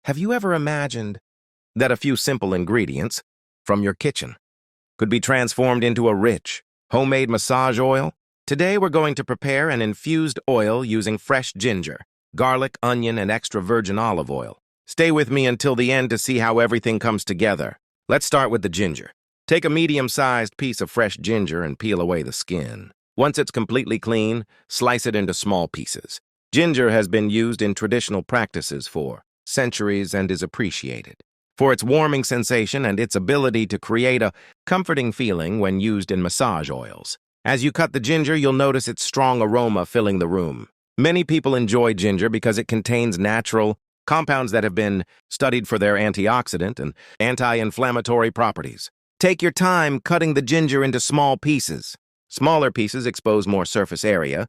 Have you ever imagined that a few simple ingredients from your kitchen could be transformed into a rich, homemade massage oil? Today we're going to prepare an infused oil using fresh ginger, garlic, onion, and extra virgin olive oil. Stay with me until the end to see how everything comes together. Let's start with the ginger. Take a medium-sized piece of fresh ginger and peel away the skin. Once it's completely clean, slice it into small pieces. Ginger has been used in traditional practices for centuries and is appreciated for its warming sensation and its ability to create a comforting feeling when used in massage oils. As you cut the ginger, you'll notice its strong aroma filling the room. Many people enjoy ginger because it contains natural compounds that have been studied for their antioxidant and anti-inflammatory properties. Take your time cutting the ginger into small pieces. Smaller pieces expose more surface area,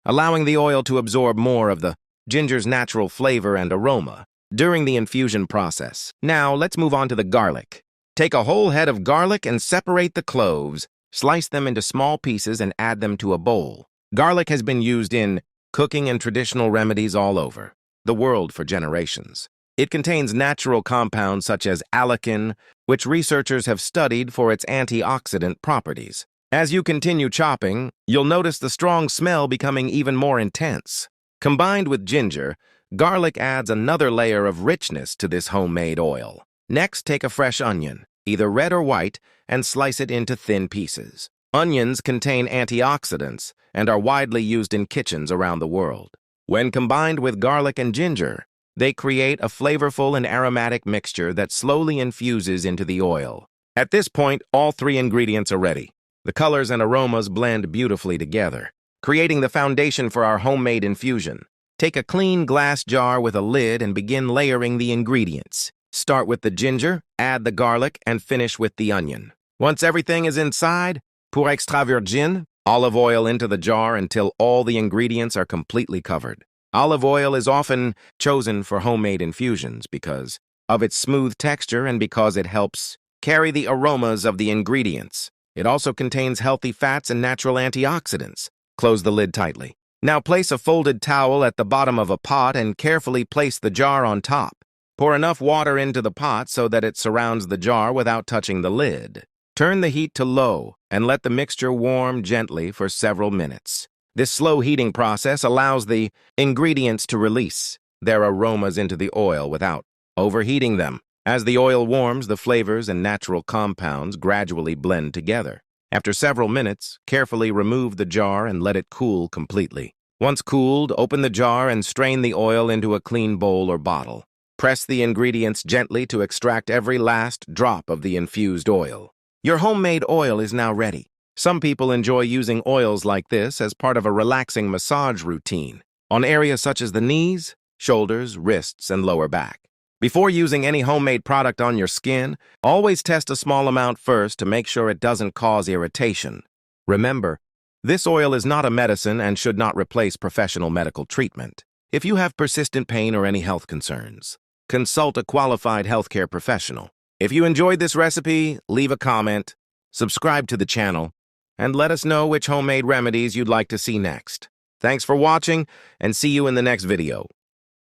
allowing the oil to absorb more of the ginger's natural flavor and aroma during the infusion process. Now, let's move on to the garlic. Take a whole head of garlic and separate the cloves. Slice them into small pieces and add them to a bowl. Garlic has been used in cooking and traditional remedies all over the world for generations. It contains natural compounds such as allicin, which researchers have studied for its antioxidant properties. As you continue chopping, you'll notice the strong smell becoming even more intense. Combined with ginger, garlic adds another layer of richness to this homemade oil. Next, take a fresh onion, either red or white, and slice it into thin pieces. Onions contain antioxidants and are widely used in kitchens around the world. When combined with garlic and ginger, they create a flavorful and aromatic mixture that slowly infuses into the oil. At this point, all three ingredients are ready. The colors and aromas blend beautifully together, creating the foundation for our homemade infusion. Take a clean glass jar with a lid and begin layering the ingredients. Start with the ginger, add the garlic, and finish with the onion. Once everything is inside, pour extra virgin olive oil into the jar until all the ingredients are completely covered. Olive oil is often chosen for homemade infusions because of its smooth texture and because it helps carry the aromas of the ingredients. It also contains healthy fats and natural antioxidants. Close the lid tightly. Now place a folded towel at the bottom of a pot and carefully place the jar on top. Pour enough water into the pot so that it surrounds the jar without touching the lid. Turn the heat to low and let the mixture warm gently for several minutes. This slow heating process allows the ingredients to release their aromas into the oil without overheating them. As the oil warms, the flavors and natural compounds gradually blend together. After several minutes, carefully remove the jar and let it cool completely. Once cooled, open the jar and strain the oil into a clean bowl or bottle. Press the ingredients gently to extract every last drop of the infused oil. Your homemade oil is now ready. Some people enjoy using oils like this as part of a relaxing massage routine on areas such as the knees, shoulders, wrists, and lower back. Before using any homemade product on your skin, always test a small amount first to make sure it doesn't cause irritation. Remember, this oil is not a medicine and should not replace professional medical treatment. If you have persistent pain or any health concerns, consult a qualified healthcare professional. If you enjoyed this recipe, leave a comment, subscribe to the channel, and let us know which homemade remedies you'd like to see next. Thanks for watching, and see you in the next video.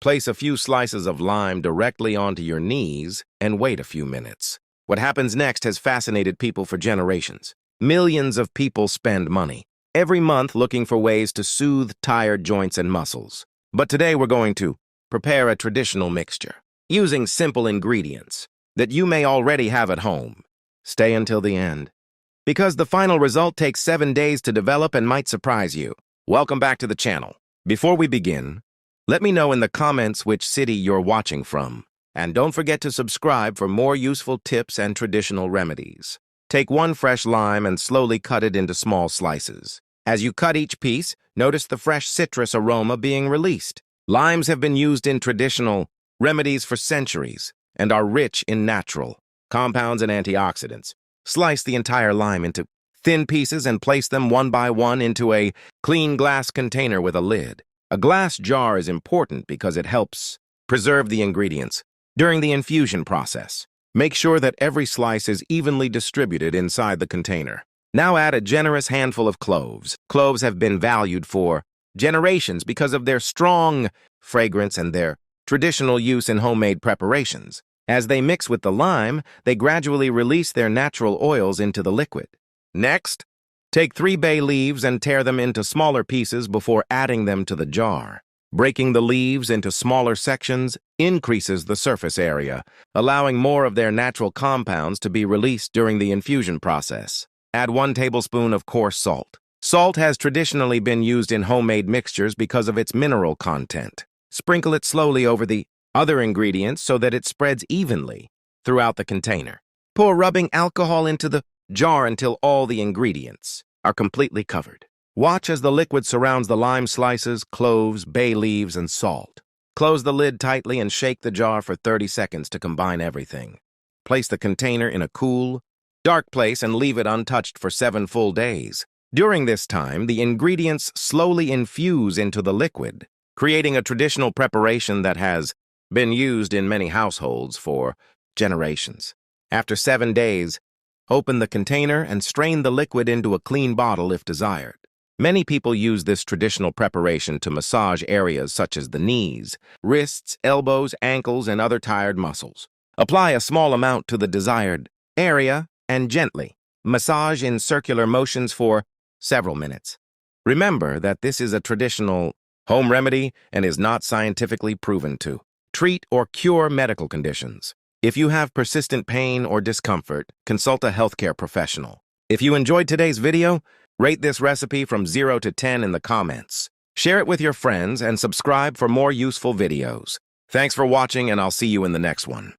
Place a few slices of lime directly onto your knees and wait a few minutes. What happens next has fascinated people for generations. Millions of people spend money every month looking for ways to soothe tired joints and muscles. But today we're going to prepare a traditional mixture using simple ingredients that you may already have at home. Stay until the end, because the final result takes 7 days to develop and might surprise you. Welcome back to the channel. Before we begin, let me know in the comments which city you're watching from. And don't forget to subscribe for more useful tips and traditional remedies. Take one fresh lime and slowly cut it into small slices. As you cut each piece, notice the fresh citrus aroma being released. Limes have been used in traditional remedies for centuries and are rich in natural compounds and antioxidants. Slice the entire lime into thin pieces and place them one by one into a clean glass container with a lid. A glass jar is important because it helps preserve the ingredients during the infusion process. Make sure that every slice is evenly distributed inside the container. Now add a generous handful of cloves. Cloves have been valued for generations because of their strong fragrance and their traditional use in homemade preparations. As they mix with the lime, they gradually release their natural oils into the liquid. Next, take 3 bay leaves and tear them into smaller pieces before adding them to the jar. Breaking the leaves into smaller sections increases the surface area, allowing more of their natural compounds to be released during the infusion process. Add 1 tablespoon of coarse salt. Salt has traditionally been used in homemade mixtures because of its mineral content. Sprinkle it slowly over the other ingredients so that it spreads evenly throughout the container. Pour rubbing alcohol into the jar until all the ingredients are completely covered. Watch as the liquid surrounds the lime slices, cloves, bay leaves, and salt. Close the lid tightly and shake the jar for 30 seconds to combine everything. Place the container in a cool, dark place and leave it untouched for 7 full days. During this time, the ingredients slowly infuse into the liquid, creating a traditional preparation that has been used in many households for generations. After 7 days, open the container and strain the liquid into a clean bottle if desired. Many people use this traditional preparation to massage areas such as the knees, wrists, elbows, ankles, and other tired muscles. Apply a small amount to the desired area and gently massage in circular motions for several minutes. Remember that this is a traditional home remedy and is not scientifically proven to treat or cure medical conditions. If you have persistent pain or discomfort, consult a healthcare professional. If you enjoyed today's video, rate this recipe from 0 to 10 in the comments. Share it with your friends and subscribe for more useful videos. Thanks for watching, and I'll see you in the next one.